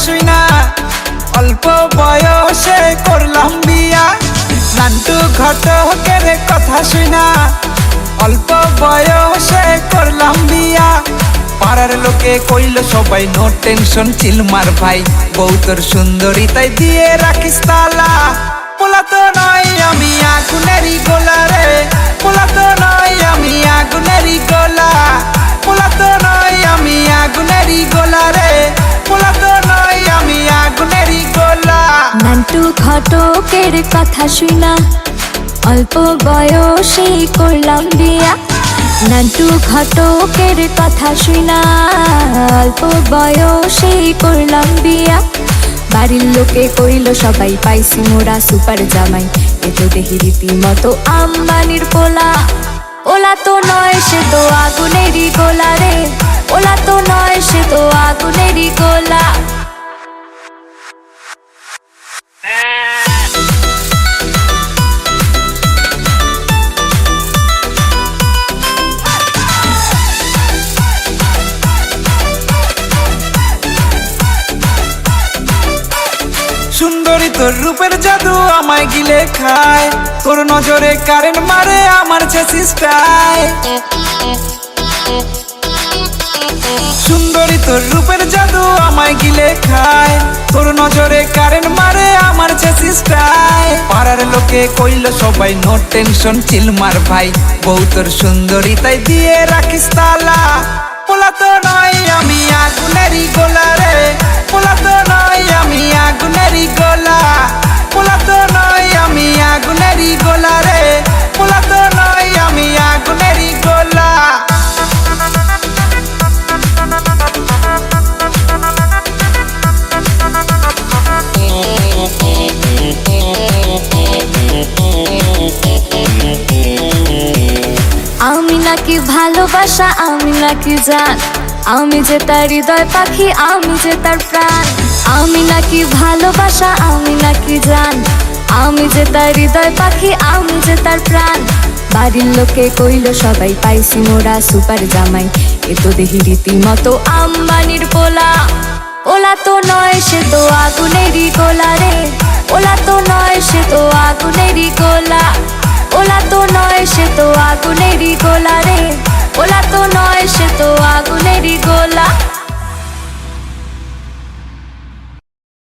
শুইনা অল্প বয়সে করলাম বিয়া। নান্টু ঘটকের কথা শুইনা অল্প বয়সে করলাম বিয়া। পাড়ার লোকে কইল সবাই নো টেনশন চিলমার ভাই, বউ তোর সুন্দরী তাই দিয়ে রাখিস তালা। পোলা তো নয় আমি আগুনেরই গোলা রে, পোলা তো নয় আমি আগুনেরই গোলা। পোলা তো নয় আমি আগুনেরই গোলা রে, পোলা তো নয় আমি আগুনেরই গোলা। নান্টু ঘটকের কথা শুনা অল্প বয়সে করলাম বিয়া। নান্টু ঘটকের কথা শুনা অল্প বয়সে করলাম বিয়া। বাড়ির লোকে কইল সবাই পাইছি মোরা সুপার জামাই, এ তো দেখি রীতিমতো আম্বানির পোলা। ওলা তো নয় সে তো আগুনেরই গোলা রে, ওলা তো নয় সে তো আগুনেরই গোলা। সুন্দরী তোর রূপের জাদু আমায় গিলে খায়, তোর নজরে কারেন্ট মারে আমার চেষ্টায়। সুন্দরী তোর রূপের জাদু আমায় গিলে খায়, তোর নজরে কারেন্ট মারে আমার চেষ্টায়। পাড়ার লোকে কইল সবাই নো টেনশন চিলমার ভাই, বউ তোর সুন্দরী তাই দিয়ে রাখিস তালা। পোলা তো নয় আমি আগুনেরই গোলা রে, পোলা তো নয় আমি আগুনেরই গোলা। পোলা তো নয় আমি আগুনেরই গোলা রে, পোলা তো নয় আমি আগুনেরই গোলা। আমি নাকি ভালোবাসা, আমি নাকি জান, আমি যে তার হৃদয় পাখি, আমি যে তার প্রাণ। আমি নাকি ভালোবাসা, আমি নাকি জান, আমি যে তার হৃদয় পাখি, আমি যে তার প্রাণ। বাড়ির লোকে কইল সবাই পাইছি মোরা সুপার জামাই, এ তো দেখি রীতিমতো আম্বানির পোলা। ওলা তো নয় সে তো আগুনেরই গোলা রে, ওলা তো নয় সে তো আগুনেরই গোলা। ওলা তো নয় সে তো আগুনেরই গোলা রে।